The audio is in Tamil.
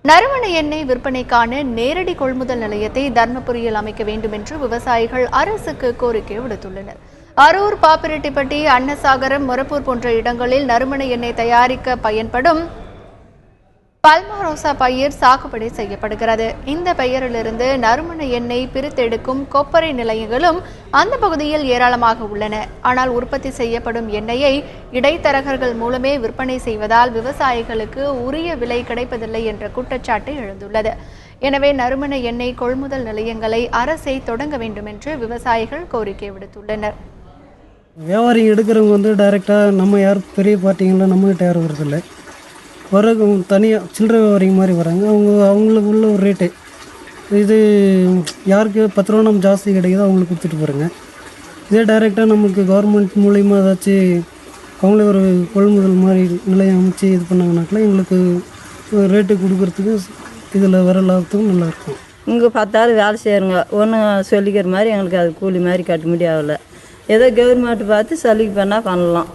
நறுமண எண்ணெய் விற்பனைக்கான நேரடி கொள்முதல் நிலையத்தை தர்மபுரியில் அமைக்க வேண்டும் என்று விவசாயிகள் அரசுக்கு கோரிக்கை விடுத்துள்ளனர். அரூர், பாப்பிரெட்டிப்பட்டி, அன்னசாகரம், மொரப்பூர் போன்ற இடங்களில் நறுமண எண்ணெய் தயாரிக்க பயன்படும் பல்மாரோசா பயிர் சாகுபடி செய்யப்படுகிறது. இந்த பெயரிலிருந்து நறுமண எண்ணெய் பிரித்தெடுக்கும் கொப்பரை நிலையங்களும் அந்த பகுதியில் ஏராளமாக உள்ளன. ஆனால் உற்பத்தி செய்யப்படும் எண்ணெயை இடைத்தரகர்கள் மூலமே விற்பனை செய்வதால் விவசாயிகளுக்கு உரிய விலை கிடைப்பதில்லை என்ற குற்றச்சாட்டு எழுந்துள்ளது. எனவே நறுமண எண்ணெய் கொள்முதல் நிலையங்களை அரசே தொடங்க வேண்டும் என்று விவசாயிகள் கோரிக்கை விடுத்துள்ளனர். வியாபாரிங்க எடுக்கிறவங்க டைரெக்டாக நம்ம யார் பெரிய பார்ட்டிங்களாம் நம்மகிட்ட யாரும் வரதில்லை. வர தனியாக சில்லறை வியாபாரிங்க மாதிரி வராங்க. அவங்களுக்கு உள்ள ஒரு ரேட்டு இது யாருக்கு 10 ரூபா நம்ம ஜாஸ்தி கிடைக்குதோ அவங்களுக்கு கொடுத்துட்டு போகிறேங்க. இதே டைரெக்டாக நமக்கு கவர்மெண்ட் மூலிமா ஏதாச்சும் அவங்களே ஒரு கொள்முதல் மாதிரி நிலையம் அமைச்சு இது பண்ணாங்கனாக்கில் எங்களுக்கு ரேட்டு கொடுக்குறதுக்கு இதில் வர லாபத்துக்கும் நல்லாயிருக்கும். இங்கே 10 ஆள் வேலை செய்கிறோங்க. ஒன்றும் சொல்லிக்கிற மாதிரி எங்களுக்கு அது கூலி மாதிரி கட்ட முடியாதில்ல. ஏதோ கவர்மெண்ட் பார்த்து சலுகை பண்ணால் பண்ணலாம்.